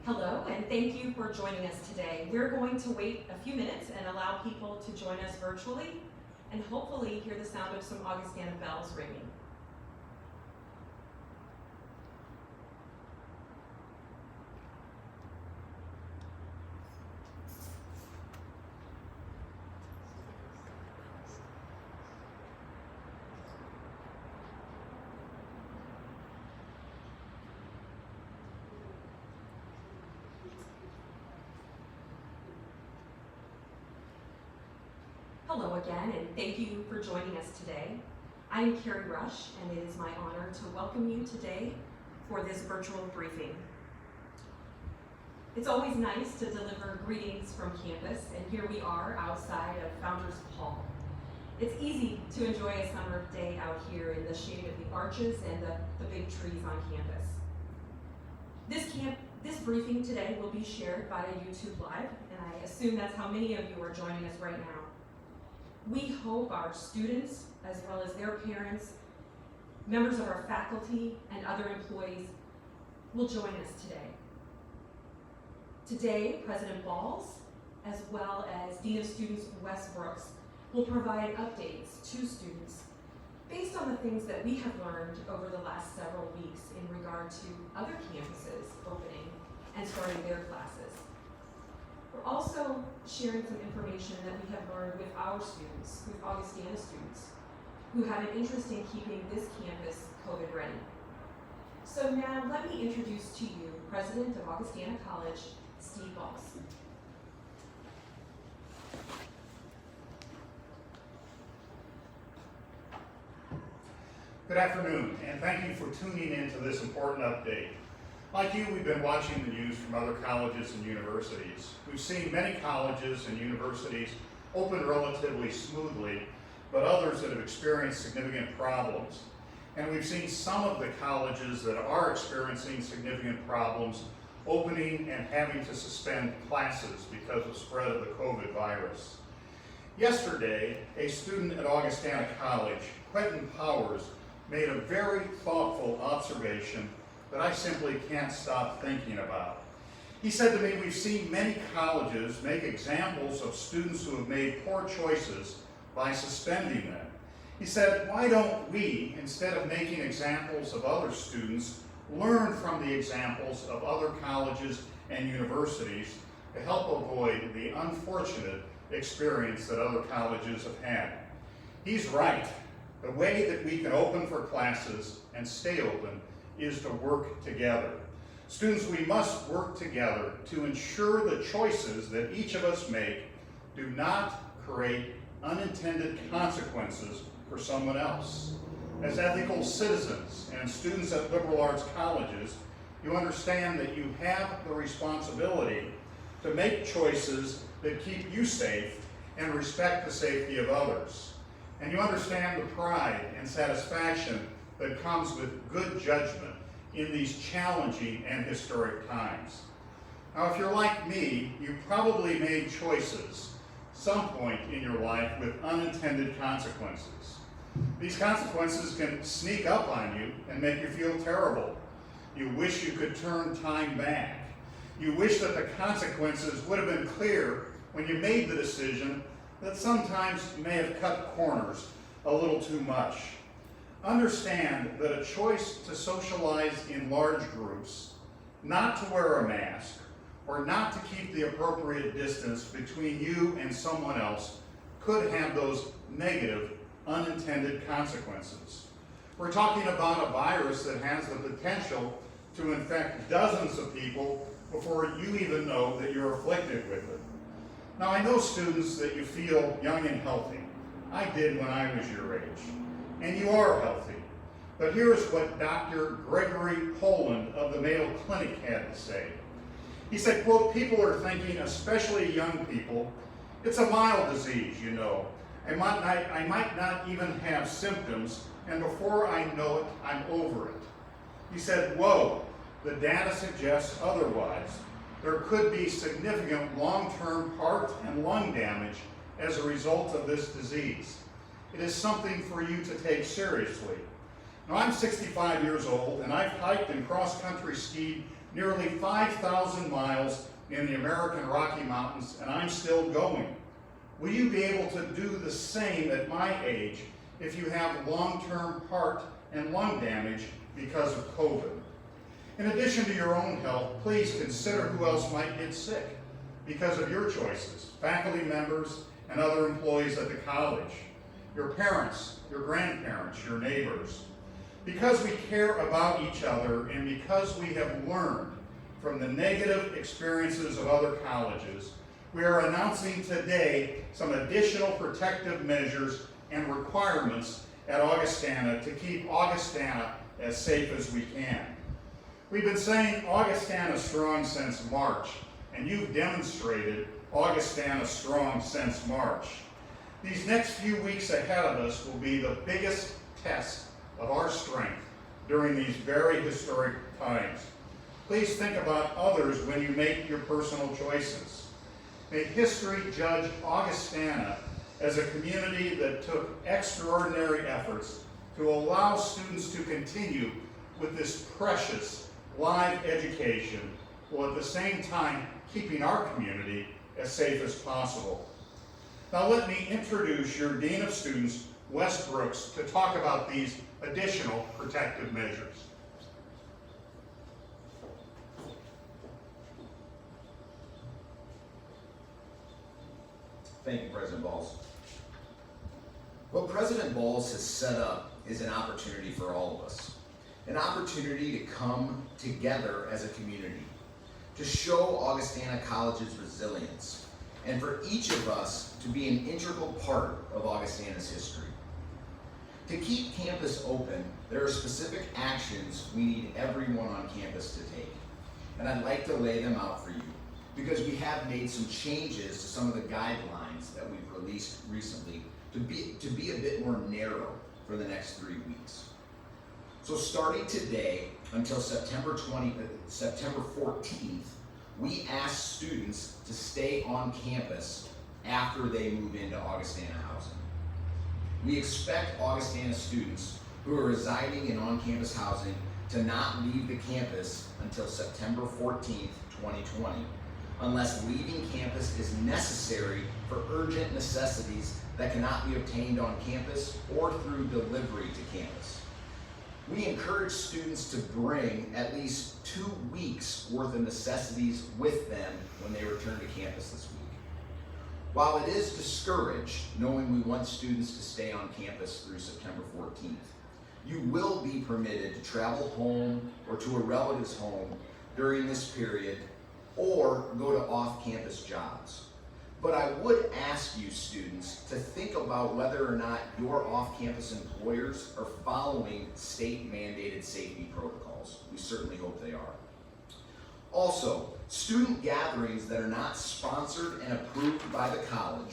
Hello, and thank you for joining us today. We're going to wait a few minutes and allow people to join us virtually and hopefully hear the sound of some Augustana bells ringing. Hello again, and thank you for joining us today. I'm Carrie Rush, and it is my honor to welcome you today for this virtual briefing. It's always nice to deliver greetings from campus, and here we are outside of Founders Hall. It's easy to enjoy a summer day out here in the shade of the arches and the big trees on campus. This briefing today will be shared via YouTube Live, and I assume that's how many of you are joining us right now. We hope our students, as well as their parents, members of our faculty, and other employees will join us today. Today, President Balls, as well as Dean of Students Wes Brooks, will provide updates to students based on the things that we have learned over the last several weeks in regard to other campuses opening and starting their classes. We're also sharing some information that we have learned with our students, with Augustana students, who have an interest in keeping this campus COVID ready. So now let me introduce to you President of Augustana College, Steve Balls. Good afternoon, and thank you for tuning in to this important update. Like you, we've been watching the news from other colleges and universities. We've seen many colleges and universities open relatively smoothly, but others that have experienced significant problems. And we've seen some of the colleges that are experiencing significant problems opening and having to suspend classes because of spread of the COVID virus. Yesterday, a student at Augustana College, Quentin Powers, made a very thoughtful observation that I simply can't stop thinking about. He said to me, we've seen many colleges make examples of students who have made poor choices by suspending them. He said, why don't we, instead of making examples of other students, learn from the examples of other colleges and universities to help avoid the unfortunate experience that other colleges have had? He's right. The way that we can open for classes and stay open is to work together. Students, we must work together to ensure the choices that each of us make do not create unintended consequences for someone else. As ethical citizens and students at liberal arts colleges, you understand that you have the responsibility to make choices that keep you safe and respect the safety of others. And you understand the pride and satisfaction that comes with good judgment in these challenging and historic times. Now, if you're like me, you probably made choices some point in your life with unintended consequences. These consequences can sneak up on you and make you feel terrible. You wish you could turn time back. You wish that the consequences would have been clear when you made the decision that sometimes may have cut corners a little too much. Understand that a choice to socialize in large groups, not to wear a mask, or not to keep the appropriate distance between you and someone else could have those negative, unintended consequences. We're talking about a virus that has the potential to infect dozens of people before you even know that you're afflicted with it. Now, I know, students, that you feel young and healthy. I did when I was your age. And you are healthy. But here's what Dr. Gregory Poland of the Mayo Clinic had to say. He said, quote, people are thinking, especially young people, it's a mild disease, you know. I might not even have symptoms, and before I know it, I'm over it. He said, whoa, the data suggests otherwise. There could be significant long-term heart and lung damage as a result of this disease. It is something for you to take seriously. Now, I'm 65 years old, and I've hiked and cross-country skied nearly 5,000 miles in the American Rocky Mountains, and I'm still going. Will you be able to do the same at my age if you have long-term heart and lung damage because of COVID? In addition to your own health, please consider who else might get sick because of your choices, faculty members and other employees at the college, your parents, your grandparents, your neighbors. Because we care about each other and because we have learned from the negative experiences of other colleges, we are announcing today some additional protective measures and requirements at Augustana to keep Augustana as safe as we can. We've been saying Augustana strong since March, and you've demonstrated Augustana strong since March. These next few weeks ahead of us will be the biggest test of our strength during these very historic times. Please think about others when you make your personal choices. May history judge Augustana as a community that took extraordinary efforts to allow students to continue with this precious live education, while at the same time keeping our community as safe as possible. Now let me introduce your Dean of Students, Wes Brooks, to talk about these additional protective measures. Thank you, President Balls. What President Balls has set up is an opportunity for all of us. An opportunity to come together as a community, to show Augustana College's resilience, and for each of us to be an integral part of Augustana's history. To keep campus open, there are specific actions we need everyone on campus to take. And I'd like to lay them out for you, because we have made some changes to some of the guidelines that we've released recently to be a bit more narrow for the next 3 weeks. So starting today until September 14th, we ask students to stay on campus after they move into Augustana housing. We expect Augustana students who are residing in on-campus housing to not leave the campus until September 14th, 2020, unless leaving campus is necessary for urgent necessities that cannot be obtained on campus or through delivery to campus. We encourage students to bring at least 2 weeks worth of necessities with them when they return to campus this week. While it is discouraged, knowing we want students to stay on campus through September 14th, you will be permitted to travel home or to a relative's home during this period or go to off-campus jobs. But I would ask you students to think about whether or not your off-campus employers are following state-mandated safety protocols. We certainly hope they are. Also, student gatherings that are not sponsored and approved by the college,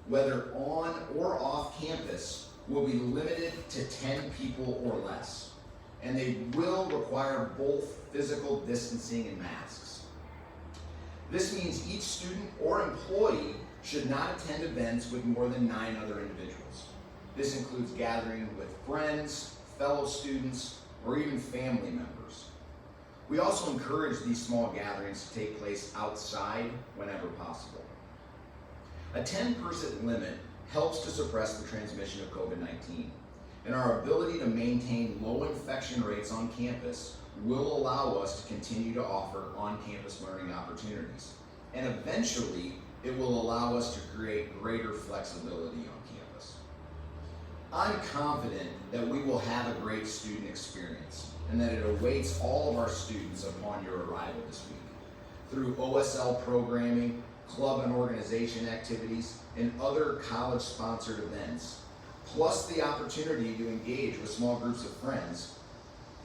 whether on or off campus, will be limited to 10 people or less, and they will require both physical distancing and masks. This means each student or employee should not attend events with more than 9 other individuals. This includes gathering with friends, fellow students, or even family members. We also encourage these small gatherings to take place outside whenever possible. A 10-person limit helps to suppress the transmission of COVID-19, and our ability to maintain low infection rates on campus will allow us to continue to offer on-campus learning opportunities. And eventually, it will allow us to create greater flexibility on campus. I'm confident that we will have a great student experience and that it awaits all of our students upon your arrival this week through OSL programming, club and organization activities, and other college-sponsored events, plus the opportunity to engage with small groups of friends.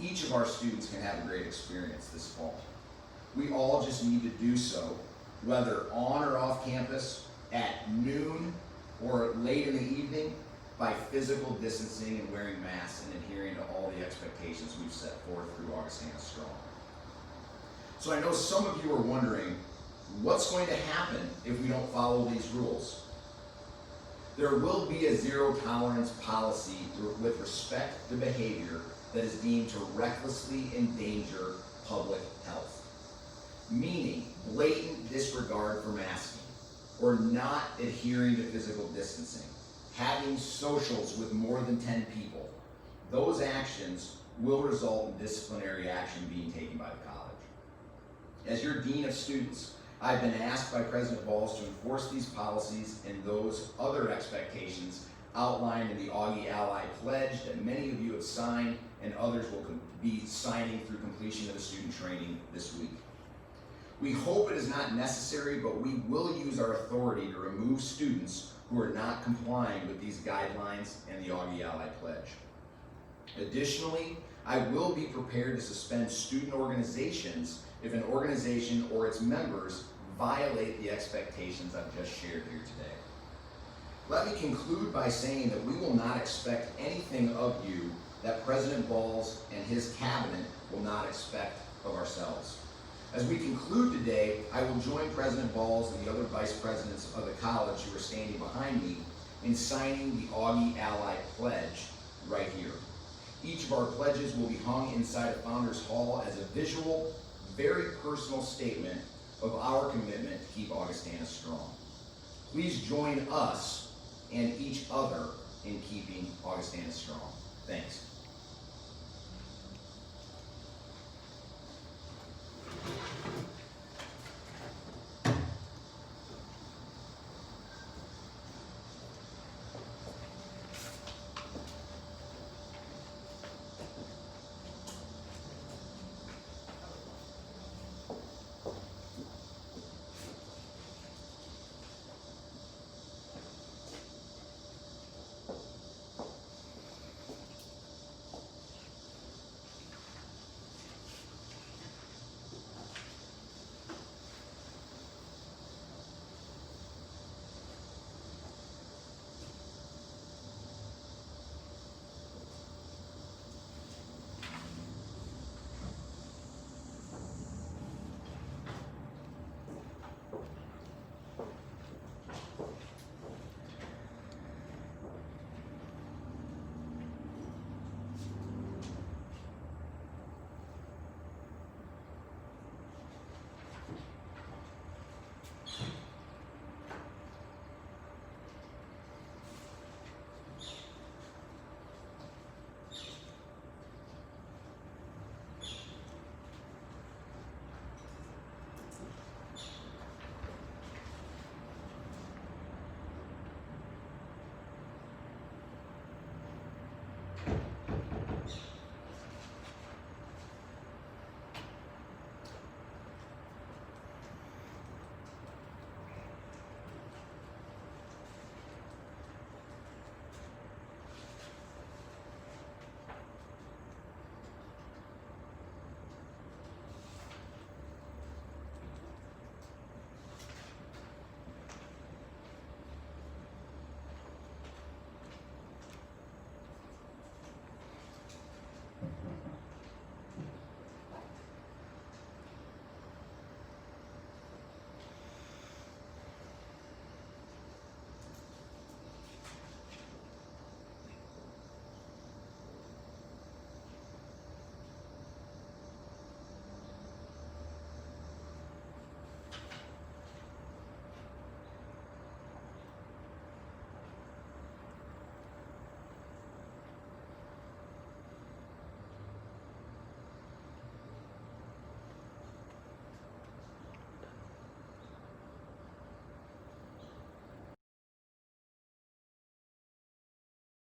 Each of our students can have a great experience this fall. We all just need to do so, whether on or off campus, at noon, or late in the evening, by physical distancing and wearing masks and adhering to all the expectations we've set forth through Augustana Strong. So I know some of you are wondering, what's going to happen if we don't follow these rules? There will be a zero tolerance policy with respect to behavior that is deemed to recklessly endanger public health, meaning blatant disregard for masking, or not adhering to physical distancing, having socials with more than 10 people. Those actions will result in disciplinary action being taken by the college. As your Dean of Students, I've been asked by President Balls to enforce these policies and those other expectations outlined in the Augie Ally Pledge that many of you have signed and others will be signing through completion of the student training this week. We hope it is not necessary, but we will use our authority to remove students who are not complying with these guidelines and the Augie Ally Pledge. Additionally, I will be prepared to suspend student organizations if an organization or its members violate the expectations I've just shared here today. Let me conclude by saying that we will not expect anything of you that President Balls and his cabinet will not expect of ourselves. As we conclude today, I will join President Balls and the other vice presidents of the college who are standing behind me in signing the Augie Ally Pledge right here. Each of our pledges will be hung inside of Founders Hall as a visual, very personal statement of our commitment to keep Augustana strong. Please join us and each other in keeping Augustana strong. Thanks.